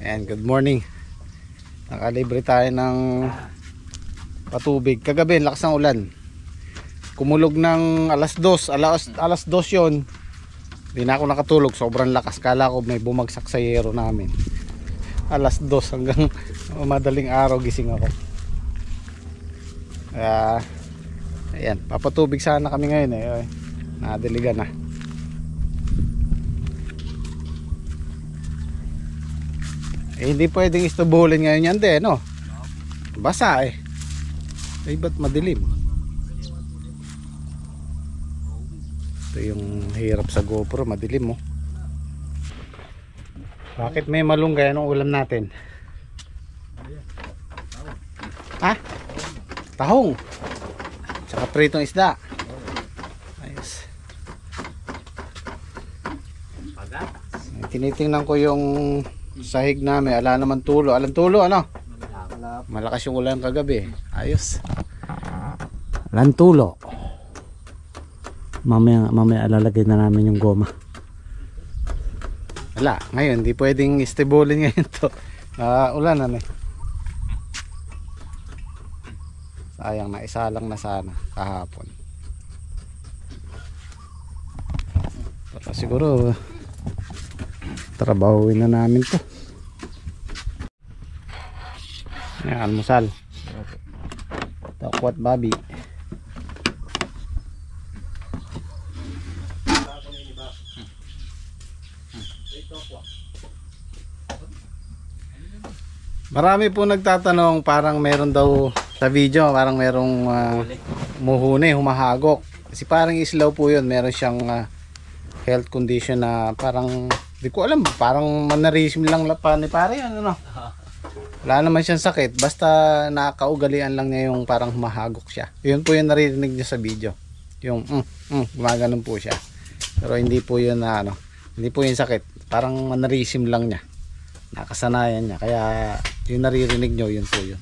Ayan, good morning. Nakalibre tayo ng patubig. Kagabi, lakas ng ulan. Kumulog ng alas 2 yun. Hindi na ako nakatulog, sobrang lakas. Kala ko may bumagsak sa yero namin. Alas 2 hanggang madaling araw gising ako. Kaya ayan, papatubig sana kami ngayon eh. Nadiligan na. Hindi pwedeng istubulin ngayon yan din, no? Basa eh. Ay, ba't madilim? Ito yung hirap sa GoPro, madilim mo. Bakit may malunggay? Anong ulam natin? Ha? Tahong. Tsaka pritong isda. Ayos. Tinitingnan ko yung sahig namin, ala naman tulo. Alang tulo, ano? Malakas yung ulan kagabi. Ayos. Alang tulo. Mamaya alalagay na namin yung goma. Wala, ngayon di pwedeng istibulin ngayon to. Ulan na eh. Sayang na, isa lang na sana kahapon. Pero siguro trabahuin na namin to. Yan, almusal. Takwat babi. Marami po nagtatanong, parang meron daw sa video, parang merong muhuni, humahagok. Kasi parang islaw po yun, meron siyang health condition na parang, di ko alam, parang mannerism lang pa ni pare, ano no? Wala naman siyang sakit, basta nakakaugalian lang niya yung parang humahagok siya. Yun po yung naririnig niya sa video. Yung gumaganon po siya. Pero hindi po yun na ano, hindi po yung sakit, parang mannerism lang niya. Nakasanayan niya, kaya yung naririnig nyo, yun po yun.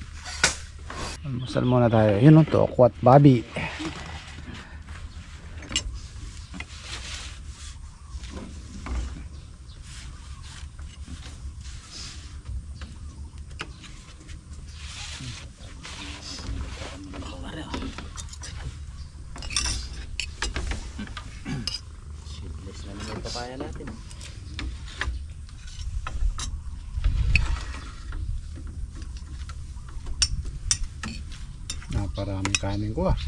Almusal muna tayo. Yun o, tokwat babi. Simple na naman papaya natin. Naparaming kanin ko ah.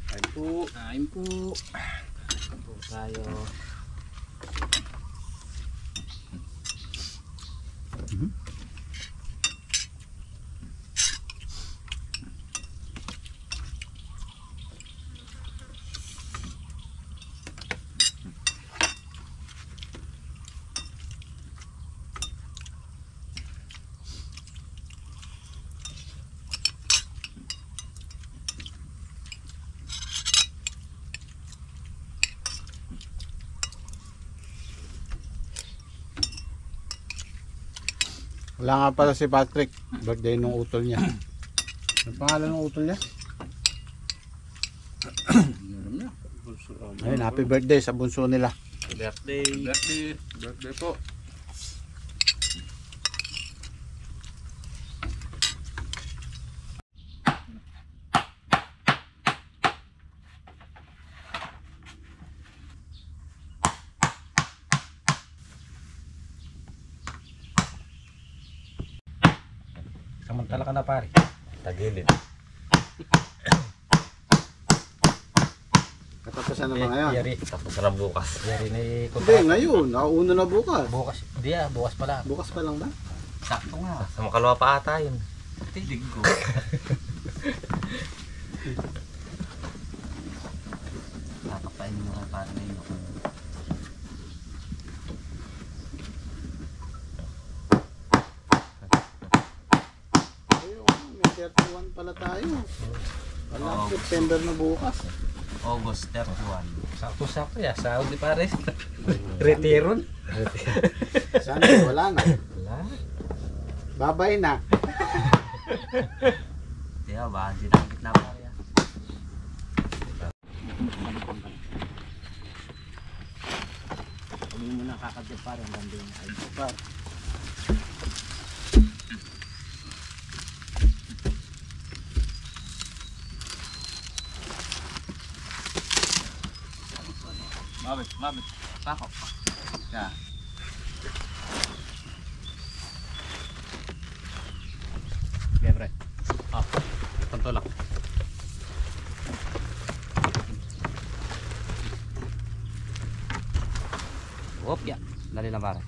Kain po. Kain po. Kain po tayo. Wala nga pala si Patrick, birthday nung utol niya. Ano pangalan ng utol niya? Ayun, happy birthday sa bunso nila. Birthday. Birthday po. Samantala ka na pare. Tagilid. Katapusan na ba ngayon? Yari. Tapos na bukas. Yari na Hindi, ngayon. Nauna na bukas. Bukas. Hindi bukas pala. Bukas pa lang ba? Sakto nga. Sa makalawa pa ata yun. Tidig ko. Nakapain mo ka para na yun. May 31 pala tayo. Wala, September na bukas. August 31. Sakto-sakto ya. Sa Saudi pares. Retiron. Sana wala na. Wala. Babay na. Kaya ba, sinangkit na pare. nakakadip pare ang ganda yung ay par. Mabit. Pakok. Ya. Okay, pre. Pantulak. Wop, ya. Dali lang pare.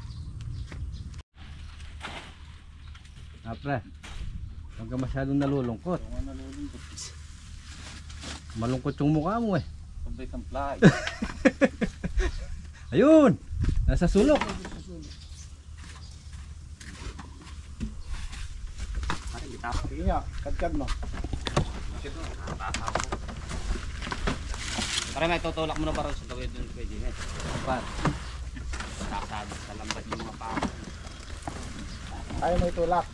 Pre. Huwag ka masyadong nalulungkot. Malungkot yung mukha mo eh. Sabay kang fly. Ayun! Nasa sulok. Sige nga, kadkad mo. Pare may tutulak mo na para sa tawid doon pwede na. Par. Sasabi sa lambat yung mga paa. Ayaw mo itulak.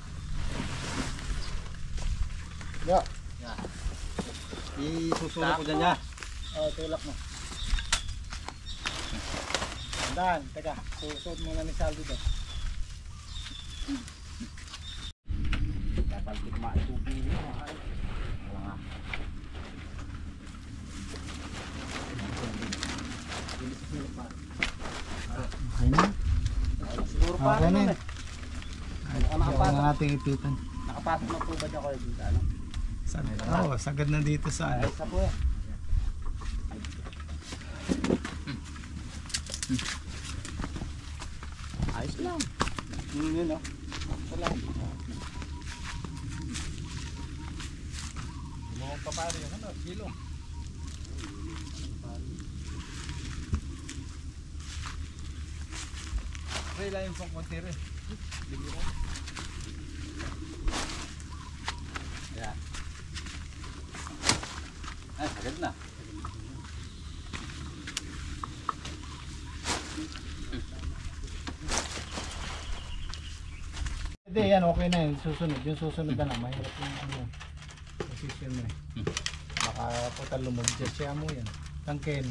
Yo. Isusulok ko dyan niya. Tulak mo. Tandaan, teka. Susod muna ni Salvi doon. Kapag kumain tubig niya. Okay na. Siguro pa Okay na. nakapasok. Ang ating ipitan. Nakapasok na po ba dyan ko dito? Ano? Sagad na dito sa Ay, isa po eh. Ayos lang. Yun o. Salam. Mga papari yung ano, silong. Pre, lang yung pang konti rin. Ayan. Ay, sagad na. Hindi, yan okay na yun. Susunod. Yung susunod na lang. Mahirap yung ano. Position mo eh. Baka puta lumagdyan siya mo yan. Tangkin.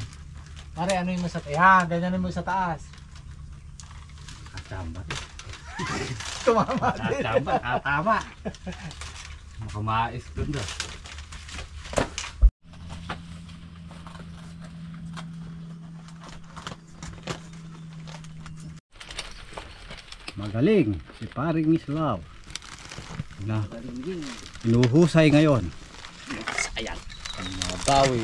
Mare, ano yung mo sa taas? Yan, ganyan mo sa taas. Katamba. Tumama din. Katamba, katama. Makamais ko doon. Magaling si Paring Islaw na inuhusay ngayon. Sayang. Mabawi.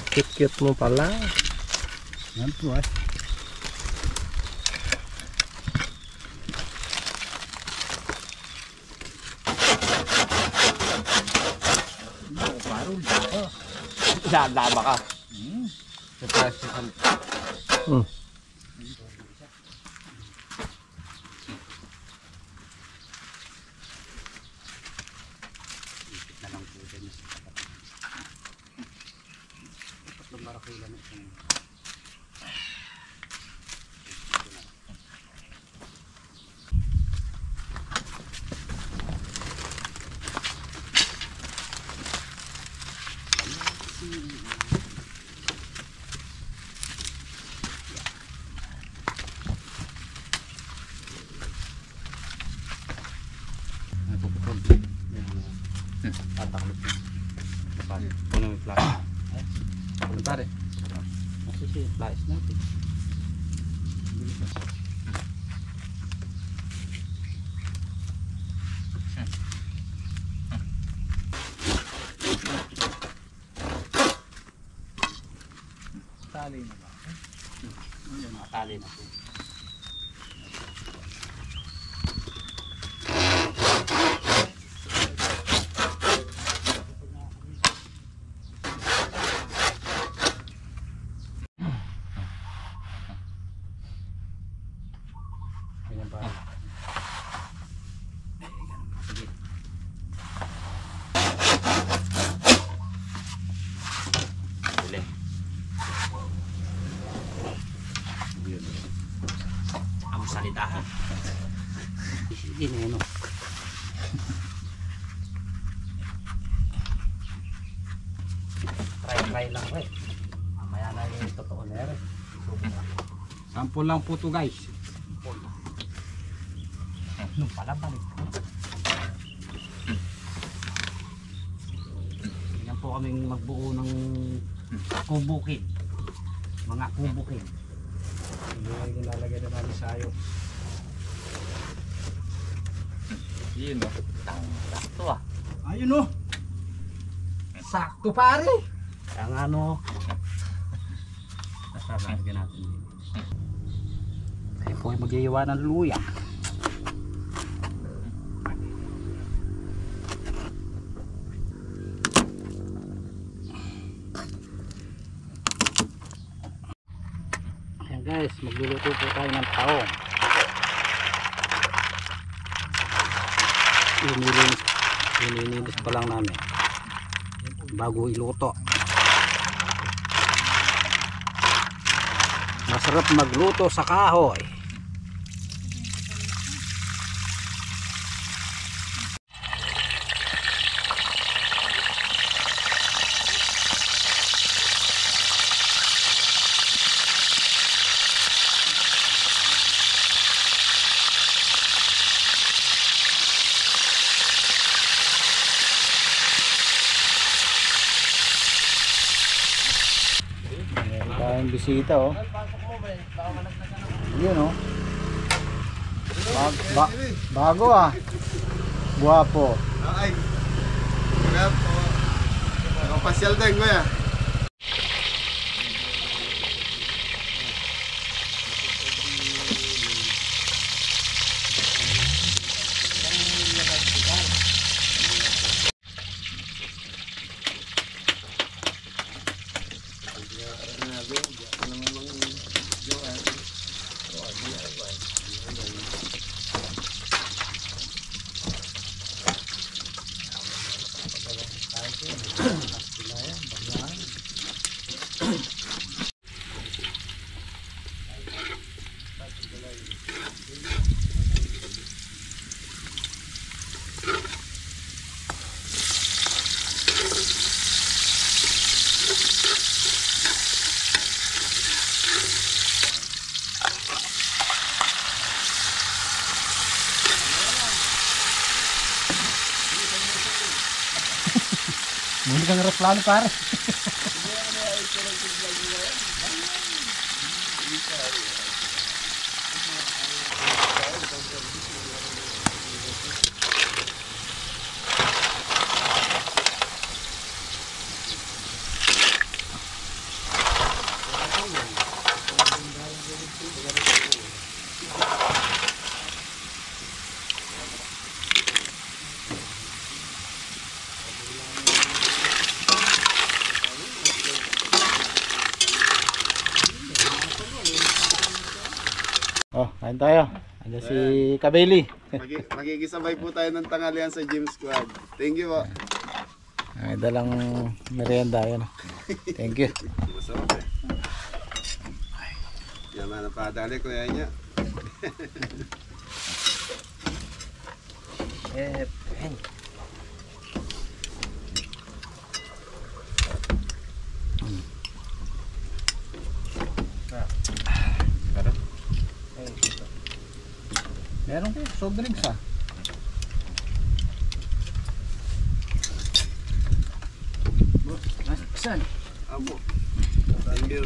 Cute mo pala. Yan po eh. Dadaba ka. Surprise ka. Na lang po dyan. Tatlong barakila na ito. Tatakot. Puno yung flash. Ano pare? Kasi siya yung flash natin. Tali na ba? Nakatali na po. Ganyan pa. Sige. Huli. Ang salita ha. Sige na yun. Try lang rin. Mamaya na yung totoo na rin. Sample lang po to guys. Nung pala balik. Yan po kaming magbuo ng kubukin. Mga kubukin. Yung nilalagay na namin sa ayo. Yun o. Sakto ah. Ayun oh. Sakto pare. Ang ano. Nasaragyan natin. Tayo po ay mag-iiwa ng luya. Ayan guys, magluluto po tayo ng taong. Inilinis pa lang namin bago iluto. Masarap magluto sa kahoy. Meron tayong bisita oh. Yun oh. Bago ah. Guwapo. Ay. Sarap. Nakapasyal din ko ya. Hindi kang reklamo pare. Oh, kain tayo. Andiyan si Kabeli. Magkikisabay po tayo ng tanghalian sa gym squad. Thank you po. Ay, dalang merienda yun. Thank you. Masarap eh. Yan na napadali ko yan niya. Meron ko soft drinks ah. Saan? Apo. Thank you.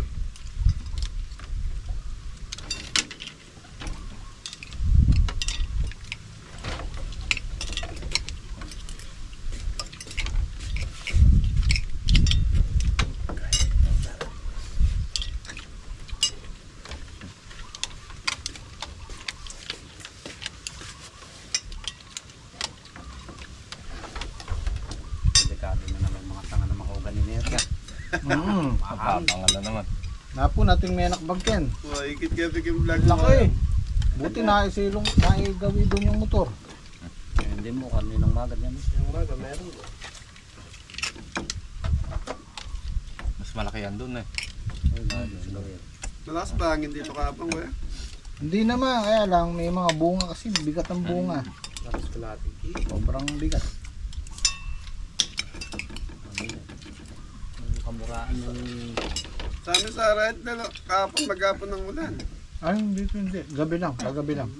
Delikado na naman mga tanga na mahugan ni Nerga. Pangalan na naman. Napo nating may nakbag yan. Wow, ikit ka yung vlog Laki. Buti na isilong naigawi doon yung motor. Hindi mo kaninang magad yan. Yung maga meron. Mas malaki yan dun eh. Malakas pa hangin dito kapang kuya. Hindi naman, kaya lang may mga bunga kasi bigat ang bunga. Malakas kalati. Sobrang bigat. Ang kamuraan ng Sa amin sa Red Bell, kahapon maghapon ng ulan. Ay, hindi. Gabi lang, kagabi lang.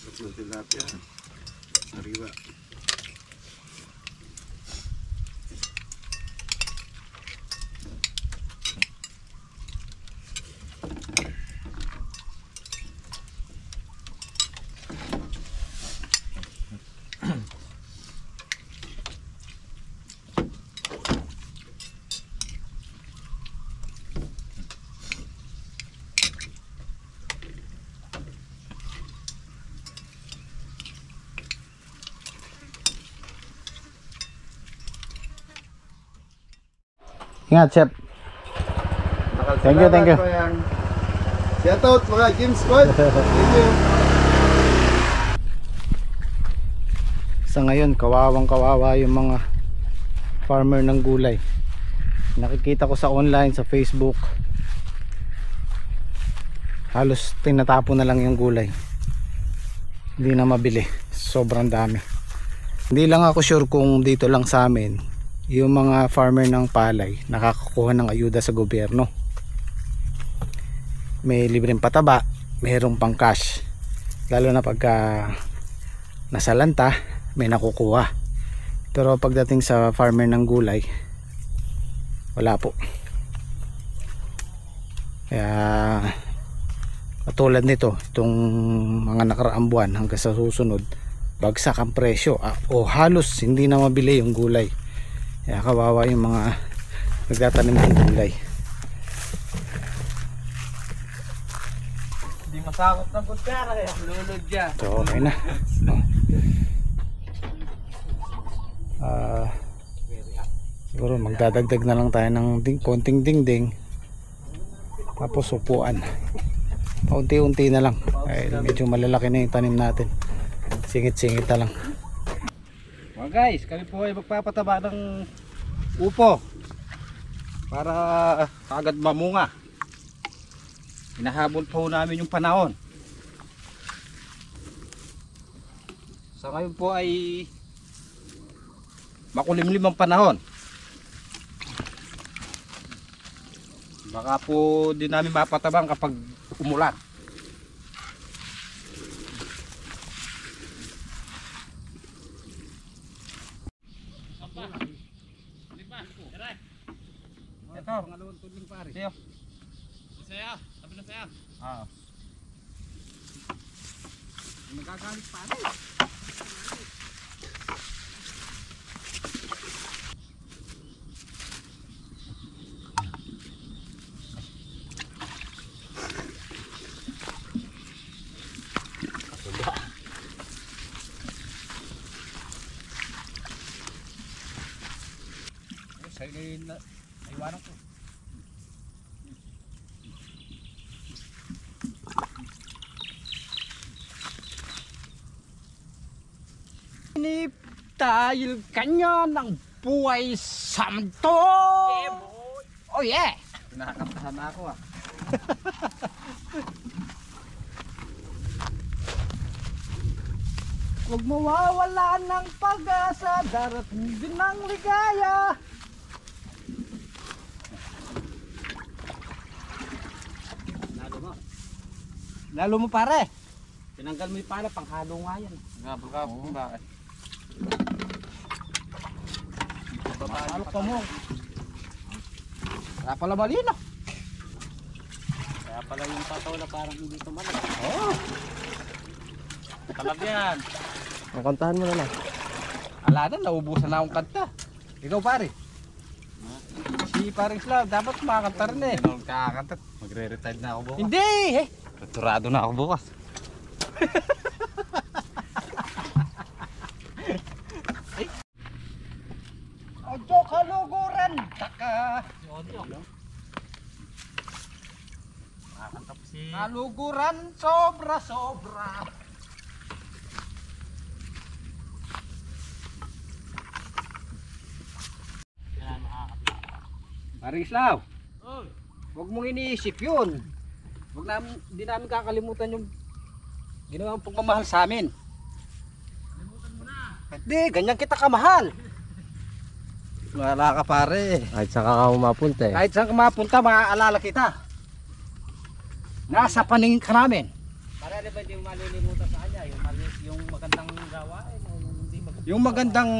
Tapos ng tilapia. Sariwa. Ingat, Chef. Thank you, thank you. Shout out mga Gym Squad. Thank you. Sa ngayon, kawawang kawawa yung mga farmer ng gulay. Nakikita ko sa online, sa Facebook, halos tinatapon na lang yung gulay. Hindi na mabili. Sobrang dami. Hindi lang ako sure kung dito lang sa amin yung mga farmer ng palay nakakakuha ng ayuda sa gobyerno. May libreng pataba, mayroong pang cash, lalo na pagka nasalanta may nakukuha. Pero pagdating sa farmer ng gulay, wala po. Kaya katulad nito, itong mga nakaraang buwan hanggang sa susunod, bagsak ang presyo, o halos hindi na mabili yung gulay. Kaya kawawa yung mga nagtatanim ng gulay. Hindi masakot ng kutsara eh. Lulod dyan. So okay na. Siguro magdadagdag na lang tayo ng konting dingding, tapos upuan. Paunti-unti na lang. Ay, medyo malalaki na yung tanim natin. Singit-singit na lang. Mga guys, kami po ay magpapataba ng upo para agad mamunga. Hinahabol po namin yung panahon. Sa ngayon po ay makulimlim ang panahon. Baka po di namin mapatabang kapag umulan. Ito, pangalawang tuling pare. Sayo. Sayo, sabi na sayo. Oo. Nagagalit pare. Sa iwanan ko. Dahil kanya ng buhay santo. Oh yeah. Nakakabahan na ako ah. Huwag mawawala ng pag-asa, darating din ang ligaya. Lalo mo pare. Tinanggal mo yung pala, panghalo nga yan. Nga, bakit? Papalo pa mo. Kaya pala malino. Kaya pala yung pataw na parang hindi tumalag. Oo. Talab yan. Ang kantahan mo na lang. Ala na, naubusan na akong kanta. Ikaw pare. Si paring Slav, dapat makakanta rin eh. Ano kakanta? Magre-retire na ako bukas. Hindi eh. Returado na ako bukas. Ojo kaluguran. Taka. Kakanta po si... Kaluguran sobra-sobra. Paring Slav. Huwag mong iniisip yun. Hindi namin kakalimutan yung ginawa mong pagmamahal sa amin. Hindi, ganyan kita kamahal. Wala ka pare. Kahit saan ka mapunta eh. Kahit saan ka mapunta, maaalala kita. Nasa paningin ka namin. Para ba hindi mo malilimutan sa kanya? Yung magandang gawain o yung hindi magandang? Yung magandang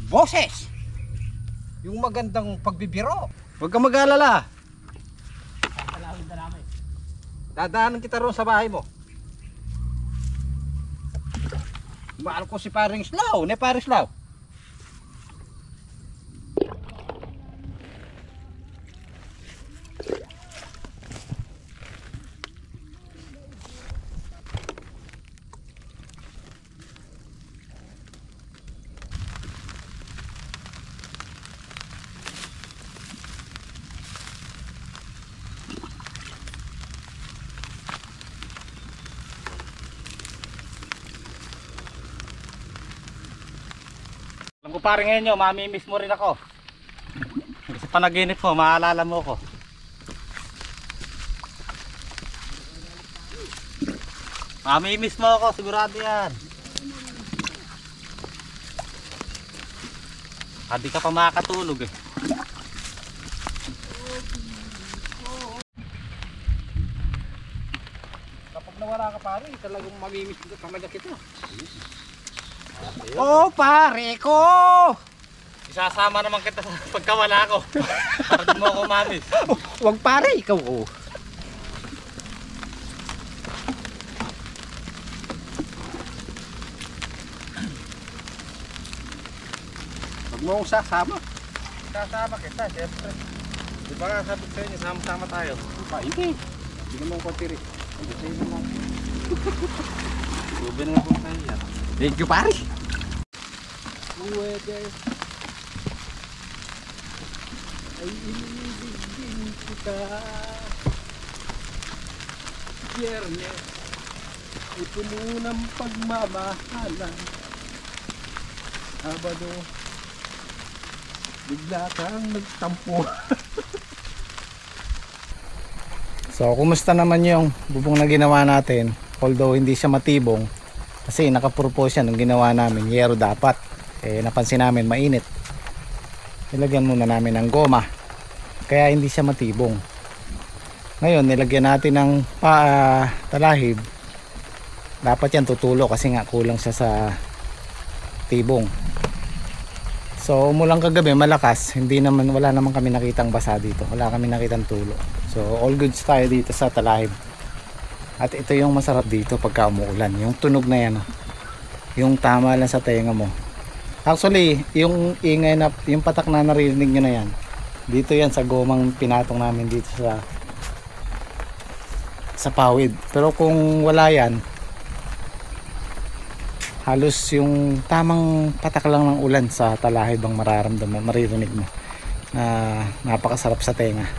boses. Yung magandang pagbibiro. Huwag kang mag-alala. Sasalawin na namin. Dadaanan kita roon sa bahay mo. Mahal ko si Paring Slaw, ne Paring Slaw. Alam ko pare ngayon nyo, mamimiss mo rin ako. Kasi panaginip mo, maalala mo ko. Mamimiss mo ako, sigurado yan. Hindi ka pa makakatulog eh. Kapag nawala ka pare, talagang mamimiss ka talaga kita. Oh pare ko! Isasama naman kita sa pagkawala ko. Para di mo ako mamiss. Wag pare, ikaw oh. Wag mo akong sasama. Sasama kita, siyempre. Di ba nga sabi ko sa inyo, sama-sama tayo. Pa, hindi. Hindi naman ko tiri. Hindi sa'yo naman. Ruben naman po tayo yan. Thank you pare. Pwede. Ay inibig din kita. Biyernes, ito munang pagmamahalan. Sabado, bigla kang nagtampo. So kumusta naman yung bubong na ginawa natin? Although hindi siya matibong kasi nakapropose siya nung ginawa namin, yero dapat. Eh napansin namin mainit. Nilagyan muna namin ng goma. Kaya hindi siya matibong. Ngayon nilagyan natin ng talahib. Dapat yan tutulo kasi nga kulang siya sa tibong. So umulang kagabi malakas, wala naman kami nakitang basa dito. Wala kami nakitang tulo. So all goods tayo dito sa talahib. At ito yung masarap dito pagka umuulan, yung tunog na yan, yung tama lang sa tenga mo. Actually, yung ingay na, yung patak na naririnig nyo na yan, dito yan sa gomang pinatong namin dito sa pawid. Pero kung wala yan, halos yung tamang patak lang ng ulan sa talahib ang maririnig mo. Napakasarap sa tenga.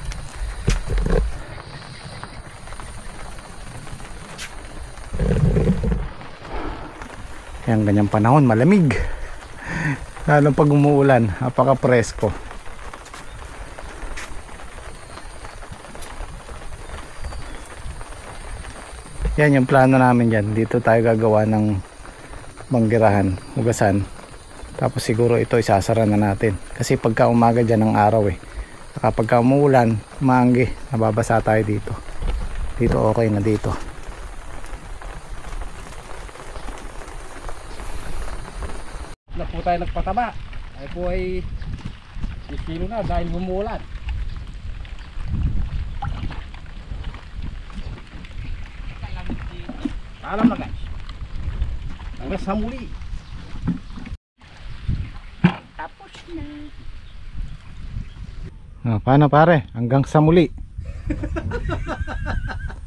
Yan, ganyang panahon, malamig. Lalo pag umuulan, napaka-presko. Yan yung plano namin dyan. Dito tayo gagawa ng banggirahan, hugasan. Tapos siguro ito isasara na natin. Kasi pagka umaga dyan ng araw kapag umuulan, maanggi, nababasa tayo dito. Dito okay na dito. Na po tayo nagpataba. Ay po ay 10 kilo na dahil bumuulan. Paalam na guys. Hanggang sa muli. Tapos na. Paano pare? Hanggang sa muli.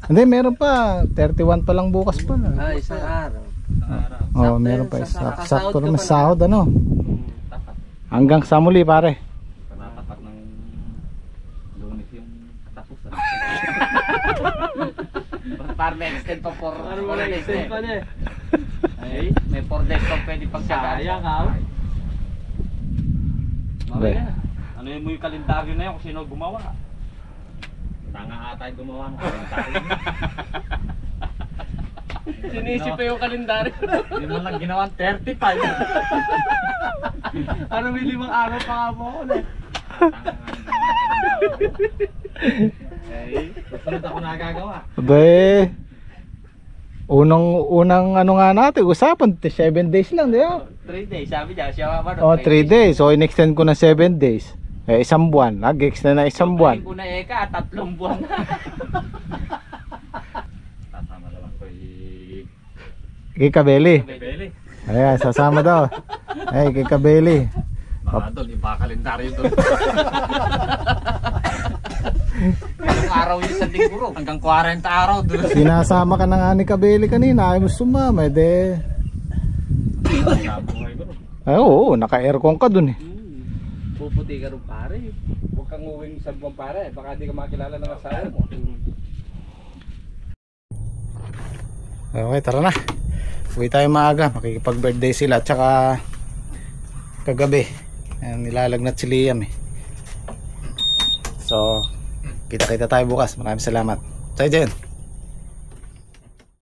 Hindi, meron pa. 31 pa lang bukas pa na. Ah, isang araw. Oh, meron pa isa. Sakto naman sahod ano. Hanggang sa muli pare. Panatapat ng Lunes yung katapusan. Para may extend pa for 4 days eh. Ay, may 4 days pa pwede pagkakaya ka. Be. Ano yun mo yung kalendaryo na yun kung sino gumawa. Tanga ata yung gumawa ng kalendaryo. Sinisip pa yung kalendaryo. Hindi mo lang ginawang 35. Ano may 5 araw pa nga po ako eh. Susunod ako nagagawa. Abe, unang ano nga natin, usapan, 7 days lang, di ba? 3 days, sabi niya. Siya ba? Oh, 3 days. So, in-extend ko na 7 days. Eh, 1 buwan. Nag-extend na 1 buwan. Ko na eka, 3 buwan na. Sasama na lang ko Kay Kabeli. Beli. Ayan, sasama daw. Ay, kay Kabeli. Baka doon, iba kalendaryo doon. Ilang araw yun sa linggo, hanggang 40 araw doon. Sinasama ka na nga ni Kabeli kanina. Ayaw mo sumama. De. Ay, oo, naka-aircon ka dun eh. Puputi ka rin pare. Huwag kang uwing sa buwan pare. Baka di ka makilala ng asawa mo. Okay, tara na. Uwi tayo maaga. Makikipag-birthday sila. Tsaka kagabi. Ayan, nilalagnat si Liam eh. So, kita-kita tayo bukas. Maraming salamat. Tayo dyan.